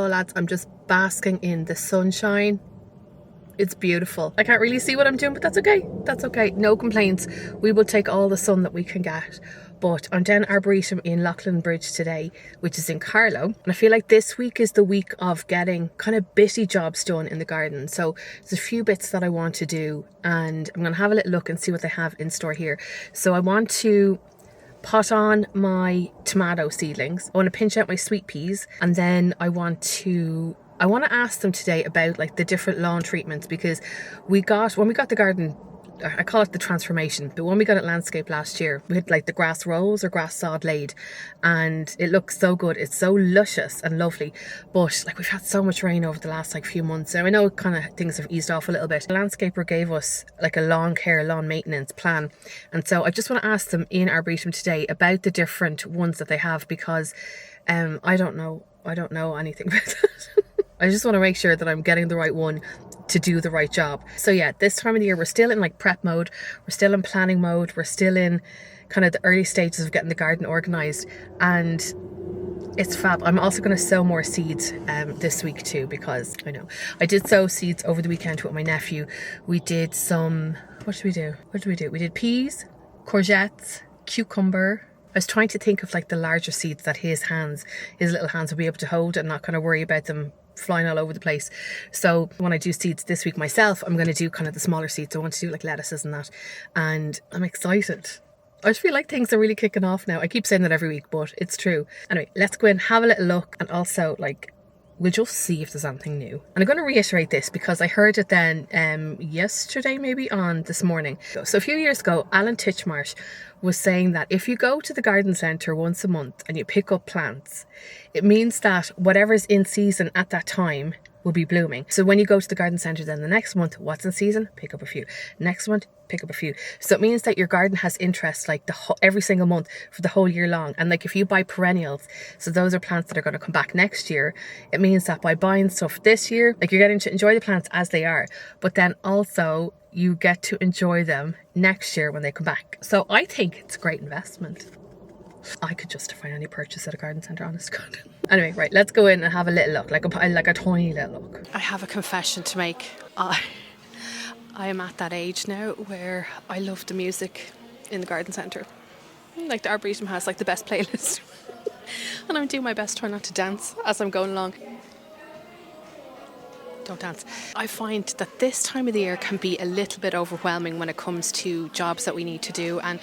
lads, I'm just basking in the sunshine. It's beautiful. I can't really see what I'm doing, but that's okay. That's okay. No complaints. We will take all the sun that we can get. But I'm down at Arboretum in Loughlin Bridge today, which is in Carlow. And I feel like this week is the week of getting kind of bitty jobs done in the garden. So there's a few bits that I want to do, and I'm going to have a little look and see what they have in store here. So I want to pot on my tomato seedlings. I want to pinch out my sweet peas, and then I want to ask them today about like the different lawn treatments, because when we got the garden, I call it the transformation, but when we got it landscaped last year, we had like the grass rolls or grass sod laid, and it looks so good. It's so luscious and lovely, but like we've had so much rain over the last like few months, and I know kind of things have eased off a little bit. The landscaper gave us like a lawn maintenance plan, and so I just want to ask them in Arboretum today about the different ones that they have, because I don't know anything about that. I just want to make sure that I'm getting the right one to do the right job. So yeah, this time of the year, we're still in like prep mode. We're still in planning mode. We're still in kind of the early stages of getting the garden organized, and it's fab. I'm also going to sow more seeds this week too, because I know I did sow seeds over the weekend with my nephew. We did some, what did we do? We did peas, courgettes, cucumber. I was trying to think of like the larger seeds that his little hands will be able to hold and not kind of worry about them flying all over the place. So when I do seeds this week myself, I'm going to do kind of the smaller seeds. I want to do like lettuces and that, and I'm excited. I just feel like things are really kicking off now. I keep saying that every week, but it's true. Anyway, let's go in, have a little look, and also like we'll just see if there's anything new. And I'm going to reiterate this because I heard it then yesterday, maybe on this morning. So a few years ago, Alan Titchmarsh was saying that if you go to the garden centre once a month and you pick up plants, it means that whatever's in season at that time will be blooming. So when you go to the garden centre then the next month, what's in season? Pick up a few. Next month, pick up a few. So it means that your garden has interest like every single month for the whole year long. And like if you buy perennials, so those are plants that are going to come back next year, it means that by buying stuff this year, like you're getting to enjoy the plants as they are, but then also you get to enjoy them next year when they come back. So I think it's a great investment. I could justify any purchase at a garden centre, honest God. Anyway, right, let's go in and have a little look, like a tiny little look. I have a confession to make. I am at that age now where I love the music in the garden centre. Like the Arboretum has like the best playlist. And I'm doing my best to try not to dance as I'm going along. Don't dance. I find that this time of the year can be a little bit overwhelming when it comes to jobs that we need to do, and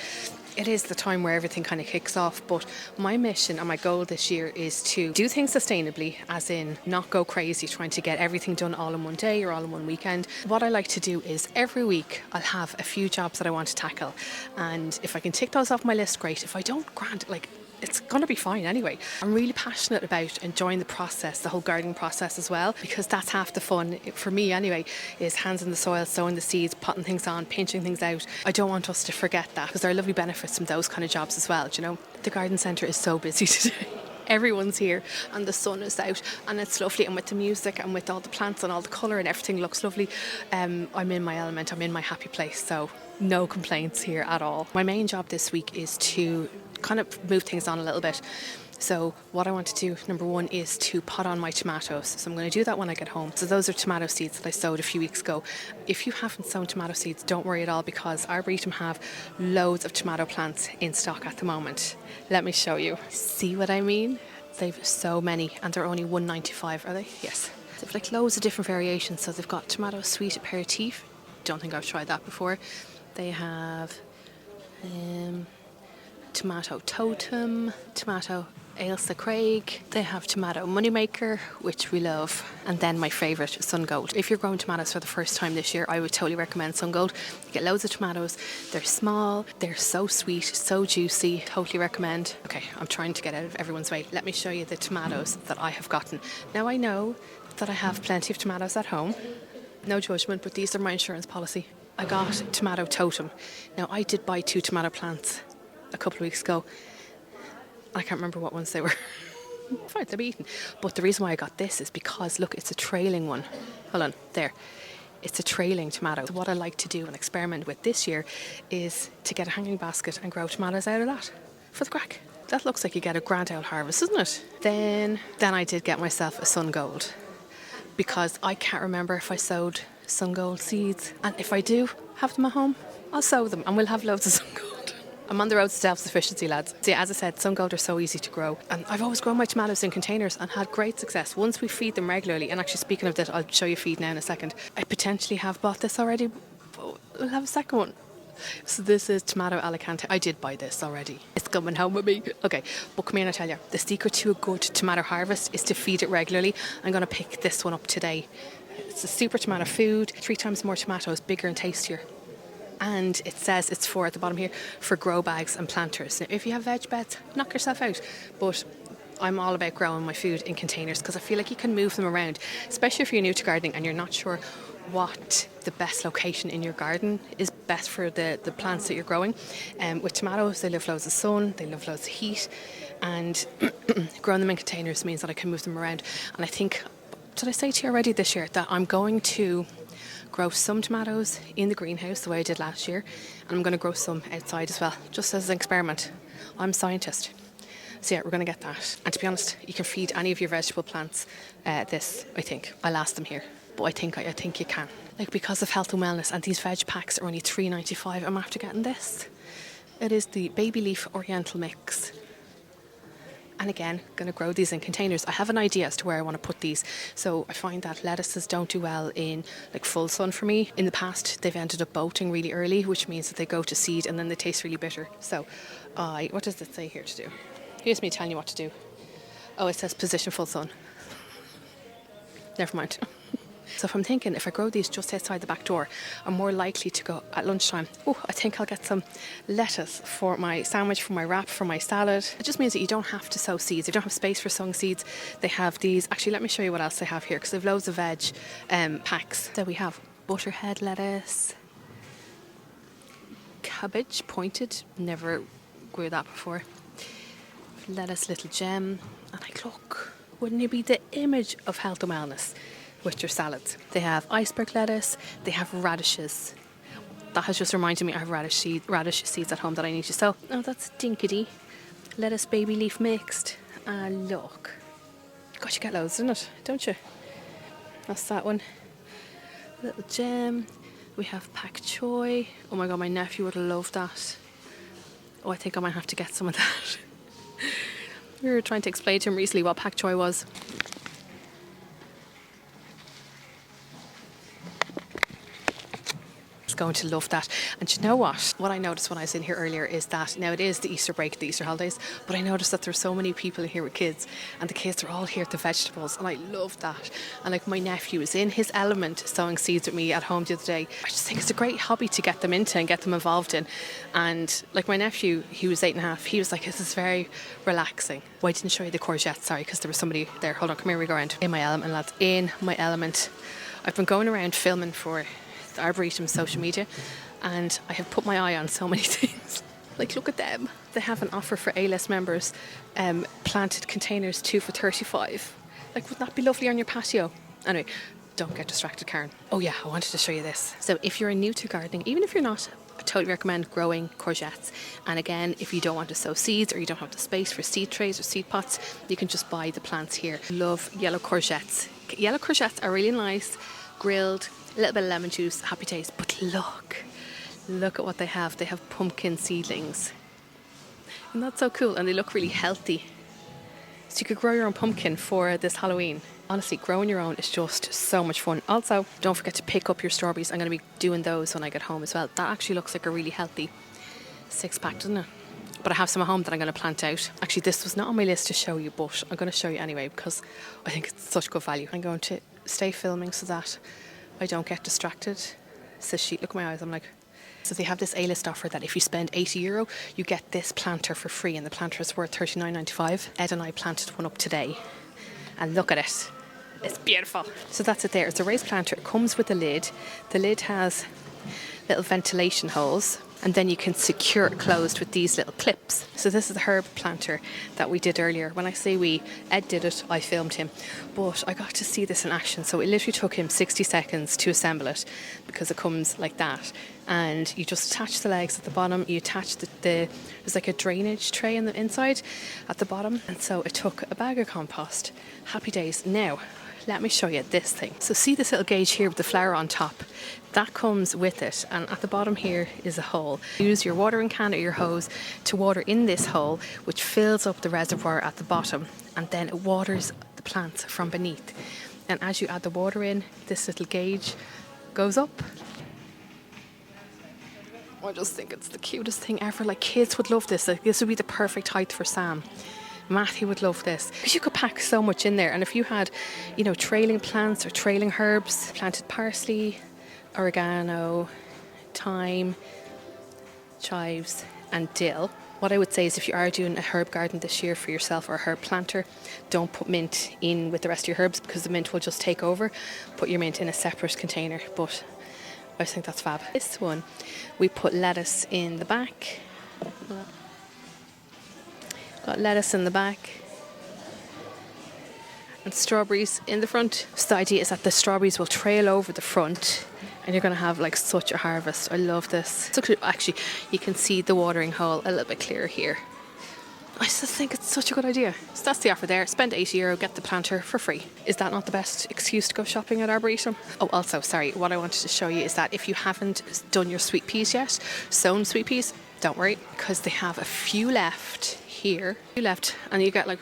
it is the time where everything kind of kicks off. But my mission and my goal this year is to do things sustainably, as in not go crazy trying to get everything done all in one day or all in one weekend. What I like to do is every week I'll have a few jobs that I want to tackle, and if I can tick those off my list, great. If I don't, grant, like it's going to be fine anyway. I'm really passionate about enjoying the process, the whole gardening process as well, because that's half the fun for me anyway, is hands in the soil, sowing the seeds, potting things on, pinching things out. I don't want us to forget that, because there are lovely benefits from those kind of jobs as well, you know. The garden centre is so busy today. Everyone's here and the sun is out and it's lovely, and with the music and with all the plants and all the colour and everything looks lovely. I'm in my element, I'm in my happy place, so no complaints here at all. My main job this week is to kind of move things on a little bit. So what I want to do, number one, is to pot on my tomatoes. So I'm going to do that when I get home. So those are tomato seeds that I sowed a few weeks ago. If you haven't sown tomato seeds, don't worry at all, because Arboretum have loads of tomato plants in stock at the moment. Let me show you. See what I mean? They've so many, and they're only $1.95, are they? Yes. They've like loads of different variations. So they've got tomato sweet aperitif. Don't think I've tried that before. They have tomato totem, tomato Ailsa Craig. They have tomato moneymaker, which we love, and then my favourite, Sun Gold. If you're growing tomatoes for the first time this year, I would totally recommend Sun Gold. You get loads of tomatoes, they're small, they're so sweet, so juicy, totally recommend. Okay, I'm trying to get out of everyone's way. Let me show you the tomatoes that I have gotten. Now I know that I have plenty of tomatoes at home, no judgment, but these are my insurance policy. I got tomato totem. Now I did buy 2 tomato plants a couple of weeks ago. I can't remember what ones they were. Fine, they'll be eaten. But the reason why I got this is because, look, it's a trailing one. Hold on, there. It's a trailing tomato. So what I like to do and experiment with this year is to get a hanging basket and grow tomatoes out of that for the crack. That looks like you get a grand old harvest, doesn't it? Then I did get myself a sun gold, because I can't remember if I sowed sun gold seeds. And if I do have them at home, I'll sow them and we'll have loads of sun gold. I'm on the road to self-sufficiency, lads. See, as I said, sun gold are so easy to grow. And I've always grown my tomatoes in containers and had great success. Once we feed them regularly, and actually speaking of that, I'll show you feed now in a second. I potentially have bought this already, but we'll have a second one. So this is tomato Alicante. I did buy this already. It's coming home with me. Okay, but come here and I tell you, the secret to a good tomato harvest is to feed it regularly. I'm going to pick this one up today. It's a super tomato food, 3 times more tomatoes, bigger and tastier. And it says it's for, at the bottom here, for grow bags and planters. Now, if you have veg beds, knock yourself out. But I'm all about growing my food in containers because I feel like you can move them around, especially if you're new to gardening and you're not sure what the best location in your garden is best for the plants that you're growing. With tomatoes, they love loads of sun, they love loads of heat, and growing them in containers means that I can move them around. And I think, did I say to you already this year that I'm going to grow some tomatoes in the greenhouse the way I did last year, and I'm going to grow some outside as well, just as an experiment. I'm a scientist. So yeah, we're going to get that. And to be honest, you can feed any of your vegetable plants this, I think. I'll ask them here. But I think you can. Like, because of health and wellness, and these veg packs are only $3.95, I'm after getting this. It is the baby leaf oriental mix. And again, going to grow these in containers. I have an idea as to where I want to put these. So I find that lettuces don't do well in like full sun for me. In the past, they've ended up bolting really early, which means that they go to seed and then they taste really bitter. So what does it say here to do? Here's me telling you what to do. Oh, it says position full sun. Never mind. So if I'm thinking, if I grow these just outside the back door, I'm more likely to go at lunchtime. Oh, I think I'll get some lettuce for my sandwich, for my wrap, for my salad. It just means that you don't have to sow seeds. You don't have space for sowing seeds. They have these. Actually, let me show you what else they have here, because they have loads of veg packs. So we have butterhead lettuce, cabbage, pointed. Never grew that before. Lettuce, little gem. And like, look, wouldn't it be the image of health and wellness with your salads? They have iceberg lettuce, they have radishes. That has just reminded me I have radish seeds at home that I need to sow. Oh, that's dinkety. Lettuce baby leaf mixed. And look. God, you get loads, doesn't it? Don't you? That's that one. Little gem. We have pak choi. Oh my God, my nephew would love that. Oh, I think I might have to get some of that. We were trying to explain to him recently what pak choi was. Going to love that. And you know what I noticed when I was in here earlier is that now it is the Easter break, the Easter holidays, but I noticed that there's so many people here with kids, and the kids are all here at the vegetables, and I love that. And like, my nephew is in his element sowing seeds with me at home the other day. I just think it's a great hobby to get them into and get them involved in. And like, my nephew, he was 8.5, he was like, this is very relaxing. Well, I didn't show you the courgette, sorry, because there was somebody there. Hold on, come here, we go around. In my element, lads, in my element. I've been going around filming for the Arboretum social media, and I have put my eye on so many things. Like, look at them. They have an offer for A-list members, planted containers 2 for $35. Like, wouldn't that be lovely on your patio? Anyway, don't get distracted, Karen. Oh yeah, I wanted to show you this. So if you're new to gardening, even if you're not, I totally recommend growing courgettes. And again, if you don't want to sow seeds, or you don't have the space for seed trays or seed pots, you can just buy the plants here. Love yellow courgettes. Yellow courgettes are really nice, grilled, a little bit of lemon juice, happy taste. But look at what they have. They have pumpkin seedlings. And that's so cool. And they look really healthy. So you could grow your own pumpkin for this Halloween. Honestly, growing your own is just so much fun. Also, don't forget to pick up your strawberries. I'm going to be doing those when I get home as well. That actually looks like a really healthy 6-pack, doesn't it? But I have some at home that I'm going to plant out. Actually, this was not on my list to show you, but I'm going to show you anyway because I think it's such good value. I'm going to stay filming so that I don't get distracted. Says she, look at my eyes, I'm like. So they have this A-list offer that if you spend €80, you get this planter for free, and the planter is worth $39.95. Ed and I planted one up today, and look at it. It's beautiful. So that's it there. It's a raised planter. It comes with a lid. The lid has little ventilation holes, and then you can secure it closed with these little clips. So this is the herb planter that we did earlier. When I say we, Ed did it, I filmed him, but I got to see this in action. So it literally took him 60 seconds to assemble it, because it comes like that, and you just attach the legs at the bottom, you attach there's like a drainage tray on the inside at the bottom, and so it took a bag of compost. Happy days. Now let me show you this thing. So see this little gauge here with the flower on top? That comes with it, and at the bottom here is a hole. Use your watering can or your hose to water in this hole, which fills up the reservoir at the bottom, and then it waters the plants from beneath. And as you add the water in, this little gauge goes up. I just think it's the cutest thing ever. Like, kids would love this. Like, this would be the perfect height for Sam. Matthew would love this, because you could pack so much in there. And if you had, you know, trailing plants or trailing herbs, planted parsley, oregano, thyme, chives and dill. What I would say is, if you are doing a herb garden this year for yourself or a herb planter, don't put mint in with the rest of your herbs, because the mint will just take over. Put your mint in a separate container, but I think that's fab. This one, we put lettuce in the back. Got lettuce in the back and strawberries in the front. So the idea is that the strawberries will trail over the front, and you're going to have like such a harvest. I love this. So actually, you can see the watering hole a little bit clearer here. I just think it's such a good idea. So that's the offer there. Spend €80, get the planter for free. Is that not the best excuse to go shopping at Arboretum? Oh, also, sorry, what I wanted to show you is that if you haven't done your sweet peas yet, sown sweet peas, don't worry, because they have a few left here. And you get like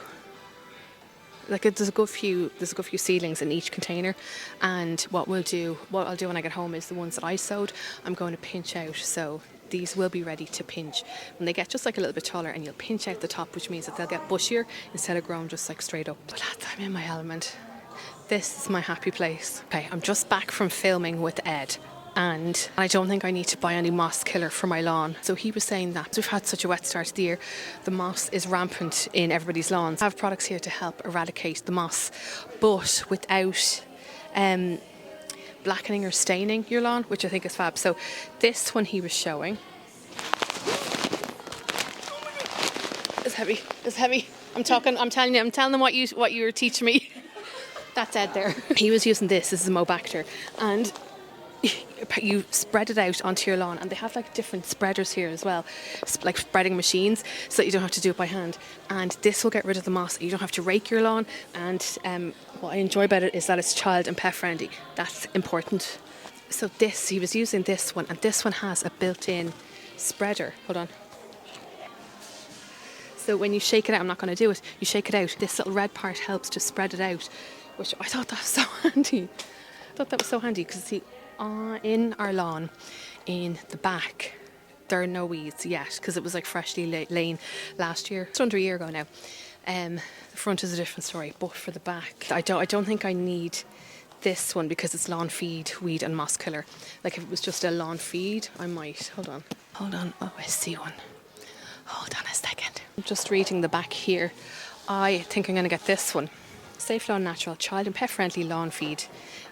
there's a good few seedlings in each container. And what I'll do when I get home is the ones that I sowed, I'm going to pinch out. So these will be ready to pinch when they get just like a little bit taller, and you'll pinch out the top, which means that they'll get bushier instead of growing just like straight up. But lads, I'm in my element. This is my happy place. Okay, I'm just back from filming with Ed, and I don't think I need to buy any moss killer for my lawn. So he was saying that we've had such a wet start to the year, the moss is rampant in everybody's lawns. I have products here to help eradicate the moss, but without blackening or staining your lawn, which I think is fab. So this one he was showing is heavy. It's heavy. I'm telling them what you were teaching me. That's Ed there. He was using this is a Mobacter, and you spread it out onto your lawn, and they have like different spreaders here as well, like spreading machines, so that you don't have to do it by hand. And this will get rid of the moss. You don't have to rake your lawn. And what I enjoy about it is that it's child and pet friendly. That's important. So he was using this one, and this one has a built-in spreader. Hold on. So when you shake it out, I'm not going to do it. You shake it out. This little red part helps to spread it out, which I thought that was so handy. Because see, in our lawn, in the back, there are no weeds yet, because it was like freshly lain last year. It's under a year ago now. The front is a different story, but for the back, I don't think I need this one, because it's lawn feed, weed and moss killer. Like if it was just a lawn feed, I might. Hold on. Oh, I see one. Hold on a second. I'm just reading the back here. I think I'm going to get this one. Safe Lawn Natural, child and pet friendly lawn feed.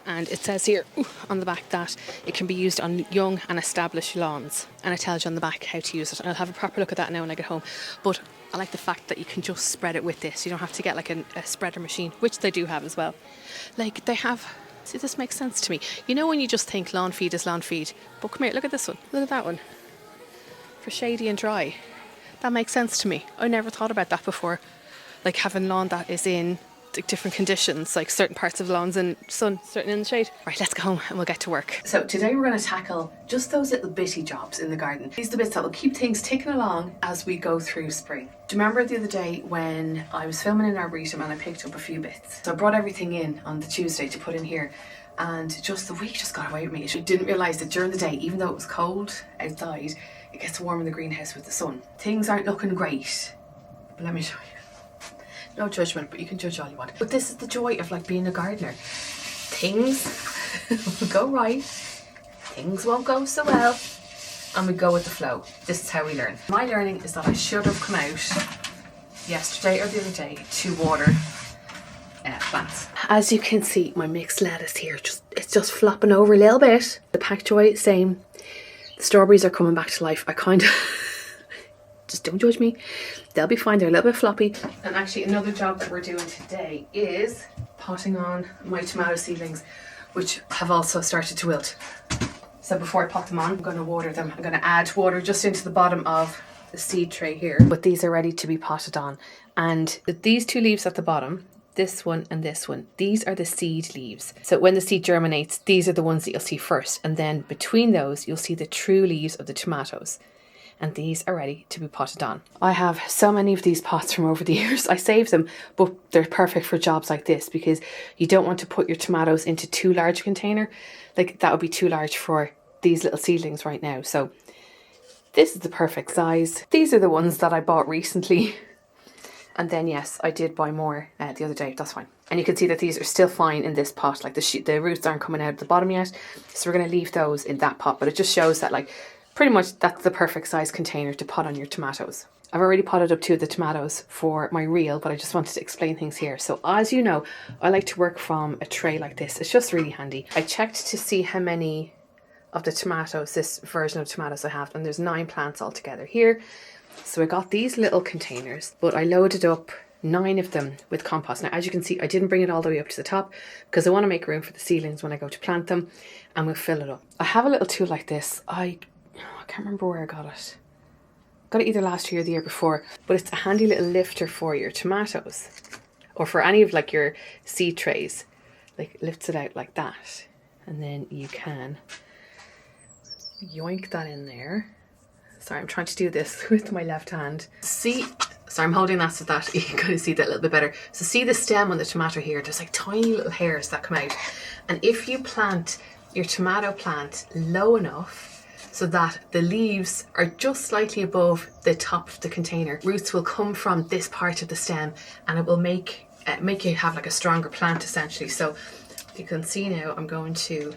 And it says here on the back that it can be used on young and established lawns, and it tells you on the back how to use it. And I'll have a proper look at that now when I get home. But I like the fact that you can just spread it with this. You don't have to get like a spreader machine, which they do have as well. Like they have. See, this makes sense to me. You know when you just think lawn feed is lawn feed, but come here, look at this one. Look at that one. For shady and dry. That makes sense to me. I never thought about that before. Like having lawn that is in different conditions, like certain parts of the lawns in sun, certain in the shade. Right, let's go home and we'll get to work. So today we're going to tackle just those little bitty jobs in the garden. These are the bits that will keep things ticking along as we go through spring. Do you remember the other day when I was filming in Arboretum and I picked up a few bits? So I brought everything in on the Tuesday to put in here, and just the week just got away with me. I didn't realise that during the day, even though it was cold outside, it gets warm in the greenhouse with the sun. Things aren't looking great, but let me show you. No judgment, but you can judge all you want. But this is the joy of like being a gardener. Things will go right, things won't go so well, and we go with the flow. This is how we learn. My learning is that I should have come out yesterday or the other day to water plants. As you can see, my mixed lettuce here, it's just flopping over a little bit. The pak choi, same. The strawberries are coming back to life. I kind of, just don't judge me. They'll be fine. They're a little bit floppy. And actually another job that we're doing today is potting on my tomato seedlings, which have also started to wilt. So before I pot them on, I'm going to water them. I'm going to add water just into the bottom of the seed tray here. But these are ready to be potted on. And these two leaves at the bottom, this one and this one, these are the seed leaves. So when the seed germinates, these are the ones that you'll see first. And then between those, you'll see the true leaves of the tomatoes. And these are ready to be potted on. I have so many of these pots from over the years. I saved them, but they're perfect for jobs like this because you don't want to put your tomatoes into too large a container. Like that would be too large for these little seedlings right now. So this is the perfect size. These are the ones that I bought recently. And then yes, I did buy more the other day. That's fine. And you can see that these are still fine in this pot. Like the roots aren't coming out at the bottom yet. So we're going to leave those in that pot. But it just shows that like pretty much that's the perfect size container to pot on your tomatoes. I've already potted up 2 of the tomatoes for my reel, but I just wanted to explain things here. So as you know, I like to work from a tray like this. It's just really handy. I checked to see how many of the tomatoes, this version of tomatoes I have, and there's 9 plants altogether here. So I got these little containers, but I loaded up 9 of them with compost. Now, as you can see, I didn't bring it all the way up to the top because I want to make room for the seedlings when I go to plant them, and we'll fill it up. I have a little tool like this. I can't remember where I got it. Got it either last year or the year before, but it's a handy little lifter for your tomatoes or for any of like your seed trays. Like lifts it out like that, and then you can yoink that in there. Sorry, I'm trying to do this with my left hand. See, sorry, I'm holding that so that you can kind of see that a little bit better. So see the stem on the tomato here, there's like tiny little hairs that come out. And if you plant your tomato plant low enough so that the leaves are just slightly above the top of the container, roots will come from this part of the stem and it will make you have like a stronger plant essentially. So you can see now I'm going to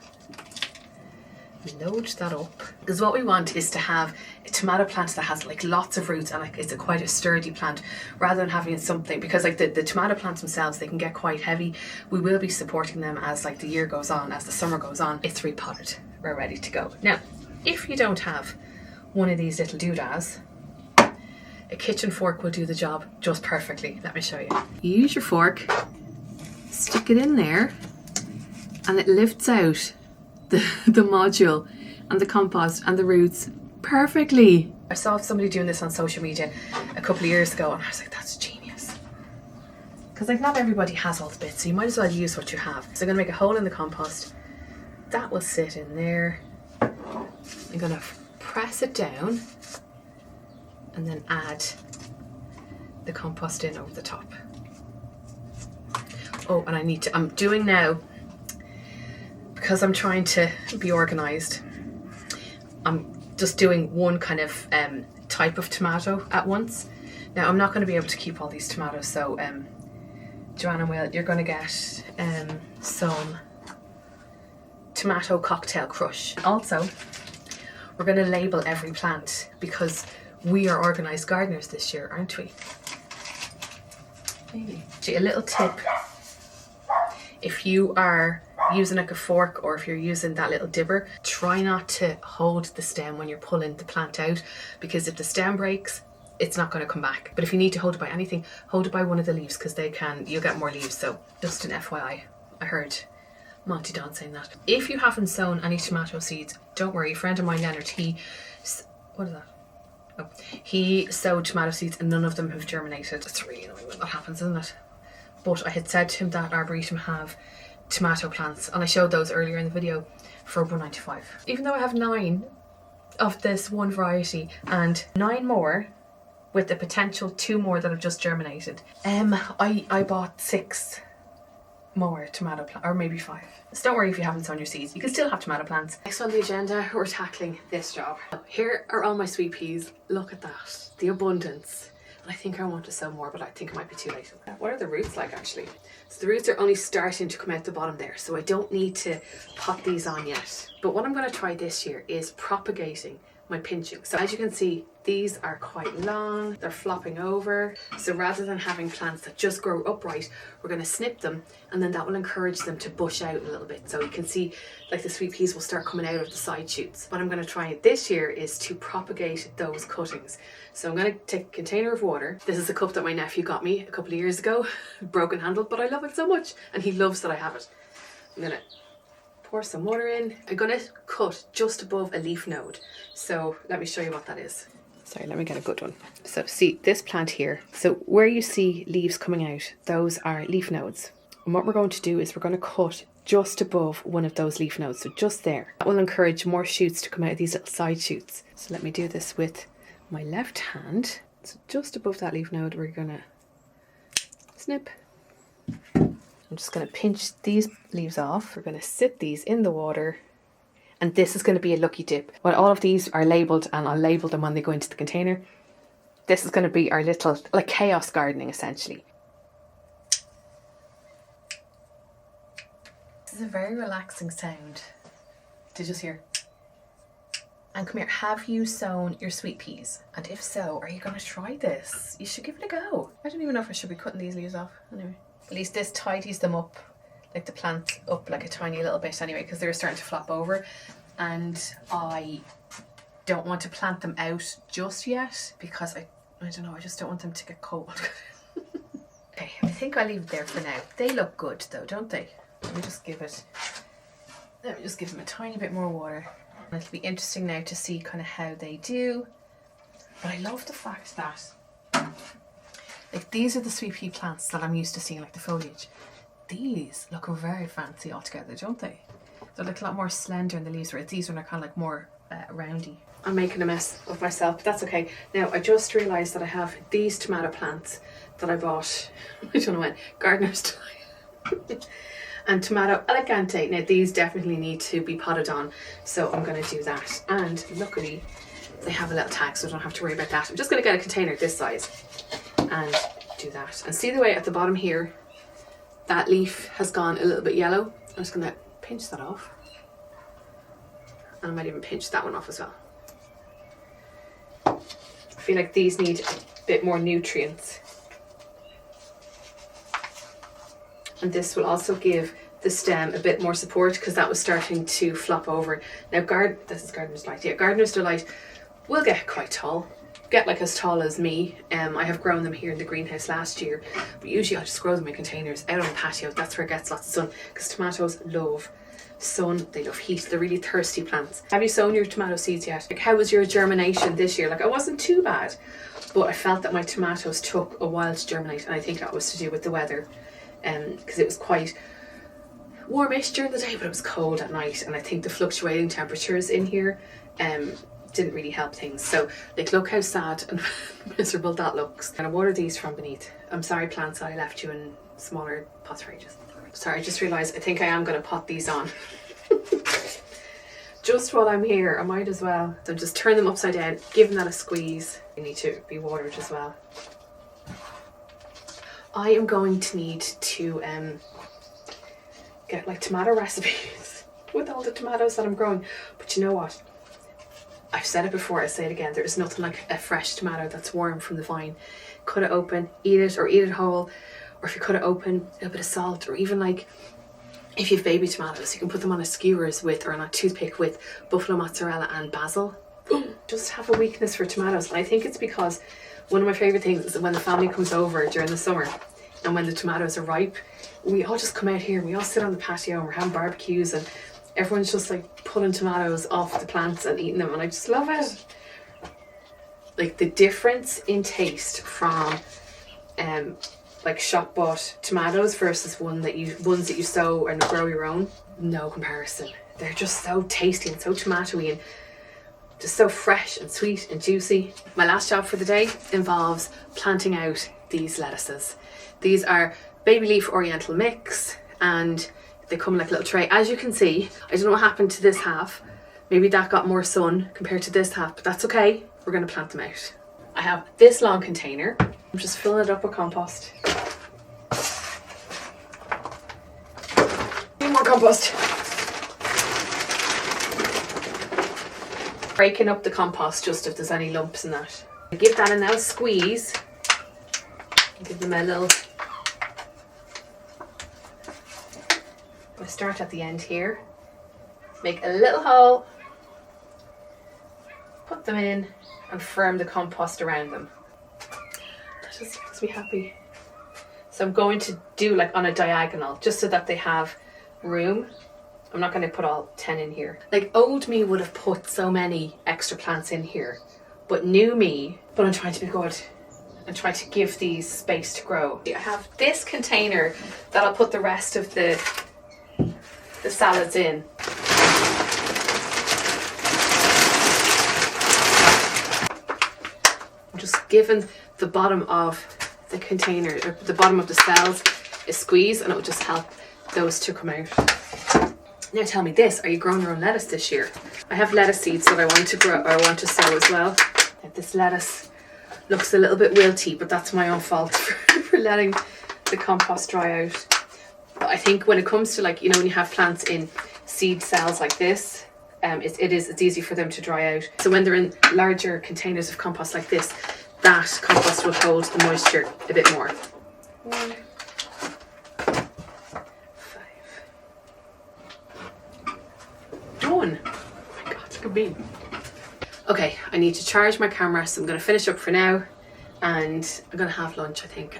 load that up because what we want is to have a tomato plant that has like lots of roots and like it's quite a sturdy plant rather than having something, because like the tomato plants themselves, they can get quite heavy. We will be supporting them as like the year goes on, as the summer goes on. It's repotted, we're ready to go. Now if you don't have one of these little doodads, a kitchen fork will do the job just perfectly. Let me show you. You use your fork, stick it in there, and it lifts out the module and the compost and the roots perfectly. I saw somebody doing this on social media a couple of years ago and I was like, that's genius. Because like not everybody has all the bits, so you might as well use what you have. So I'm going to make a hole in the compost. That will sit in there. I'm going to press it down and then add the compost in over the top. Oh, and I'm doing now, because I'm trying to be organised, I'm just doing one kind of type of tomato at once. Now I'm not going to be able to keep all these tomatoes, so Joanne and Will, you're going to get some tomato cocktail crush. Also, we're going to label every plant because we are organised gardeners this year, aren't we? Maybe. A little tip, if you are using like a fork or if you're using that little dibber, try not to hold the stem when you're pulling the plant out, because if the stem breaks, it's not going to come back. But if you need to hold it by anything, hold it by one of the leaves, because you'll get more leaves. So just an FYI, I heard Monty Don saying that. If you haven't sown any tomato seeds, don't worry. A friend of mine, Leonard, what is that? Oh, he sowed tomato seeds and none of them have germinated. It's really annoying when that happens, isn't it? But I had said to him that Arboretum have tomato plants, and I showed those earlier in the video for $1.95. Even though I have 9 of this one variety and 9 more with the potential 2 more that have just germinated, I bought 6 more tomato plants, or maybe 5. So don't worry if you haven't sown your seeds, you can still have tomato plants. Next on the agenda, we're tackling this job. Here are all my sweet peas. Look at that, the abundance. I think I want to sow more, but I think it might be too late. What are the roots like actually? So the roots are only starting to come out the bottom there, so I don't need to pot these on yet. But what I'm going to try this year is propagating my pinching. So as you can see, these are quite long, they're flopping over. So rather than having plants that just grow upright, we're going to snip them, and then that will encourage them to bush out a little bit. So you can see like the sweet peas will start coming out of the side shoots. What I'm going to try this year is to propagate those cuttings. So I'm going to take a container of water. This is a cup that my nephew got me a couple of years ago, broken handled, but I love it so much, and he loves that I have it. I'm going to pour some water in. I'm going to cut just above a leaf node. So let me show you what that is. Sorry, let me get a good one. So see this plant here. So where you see leaves coming out, those are leaf nodes. And what we're going to do is we're going to cut just above one of those leaf nodes. So just there. That will encourage more shoots to come out of these little side shoots. So let me do this with my left hand. So just above that leaf node, we're going to snip. I'm just going to pinch these leaves off. We're going to sit these in the water. And this is going to be a lucky dip. Well, all of these are labelled, and I'll label them when they go into the container. This is going to be our little, like, chaos gardening, essentially. This is a very relaxing sound. Did you just hear? And come here, have you sown your sweet peas? And if so, are you going to try this? You should give it a go. I don't even know if I should be cutting these leaves off. Anyway, at least this tidies them up. Like the plants up like a tiny little bit anyway, because they're starting to flop over, and I don't want to plant them out just yet because I don't know, I just don't want them to get cold. Okay, I think I'll leave it there for now. They look good though, don't they? Let me just give them a tiny bit more water. And it'll be interesting now to see kind of how they do. But I love the fact that like these are the sweet pea plants that I'm used to seeing, like the foliage. These look very fancy altogether, don't they? They're like a lot more slender in the leaves, whereas these ones are kind of like more roundy. I'm making a mess of myself, but that's okay. Now, I just realised that I have these tomato plants that I bought, I don't know when, Gardener's Delight. And Tomato Elegante. Now, these definitely need to be potted on, so I'm going to do that. And luckily, they have a little tag, so I don't have to worry about that. I'm just going to get a container this size and do that. And see the way at the bottom here, that leaf has gone a little bit yellow. I'm just going to pinch that off. And I might even pinch that one off as well. I feel like these need a bit more nutrients. And this will also give the stem a bit more support because that was starting to flop over. Now, this is Gardener's Delight. Yeah, Gardener's Delight will get quite tall. Get like as tall as me. I have grown them here in the greenhouse last year, but usually I just grow them in containers out on the patio. That's where it gets lots of sun, because tomatoes love sun, they love heat, they're really thirsty plants. Have you sown your tomato seeds yet? Like, how was your germination this year? Like, it wasn't too bad, but I felt that my tomatoes took a while to germinate, and I think that was to do with the weather, because it was quite warmish during the day, but it was cold at night, and I think the fluctuating temperatures in here didn't really help things. So like, look how sad and miserable that looks. And I water these from beneath. I'm sorry, plants, I left you in smaller pots for ages. Sorry, I just realised I think I am going to pot these on. Just while I'm here, I might as well. So just turn them upside down, give them that a squeeze. They need to be watered as well. I am going to need to get like tomato recipes with all the tomatoes that I'm growing. But you know what? I've said it before, I say it again, there is nothing like a fresh tomato that's warm from the vine. Cut it open, eat it, or eat it whole, or if you cut it open, a little bit of salt, or even like if you have baby tomatoes, you can put them on a skewers with, or on a toothpick with buffalo mozzarella and basil. Just have a weakness for tomatoes, and I think it's because one of my favourite things is when the family comes over during the summer and when the tomatoes are ripe, we all just come out here and we all sit on the patio and we're having barbecues and everyone's just like pulling tomatoes off the plants and eating them, and I just love it. Like the difference in taste from like shop bought tomatoes versus ones that you sow and grow your own, no comparison. They're just so tasty and so tomatoey and just so fresh and sweet and juicy. My last job for the day involves planting out these lettuces. These are baby leaf oriental mix, and they come in like a little tray. As you can see, I don't know what happened to this half. Maybe that got more sun compared to this half, but that's okay. We're going to plant them out. I have this long container. I'm just filling it up with compost. Need more compost. Breaking up the compost just if there's any lumps in that. I give that a now squeeze. Give them a little. I start at the end here. Make a little hole. Put them in and firm the compost around them. That just makes me happy. So I'm going to do like on a diagonal just so that they have room. I'm not going to put all 10 in here. Like old me would have put so many extra plants in here, but new me, but I'm trying to be good and try to give these space to grow. I have this container that I'll put the rest of the salads in. I'm just giving the bottom of the container, or the bottom of the cells, a squeeze, and it will just help those to come out. Now tell me this, are you growing your own lettuce this year? I have lettuce seeds that I want to grow, or I want to sow as well. Now, this lettuce looks a little bit wilty, but that's my own fault for letting the compost dry out. But I think when it comes to, like, you know, when you have plants in seed cells like this, it's easy for them to dry out. So when they're in larger containers of compost like this, that compost will hold the moisture a bit more. 1, 5. Done. Oh my god, look at me. Okay, I need to charge my camera, so I'm going to finish up for now, and I'm going to have lunch, I think.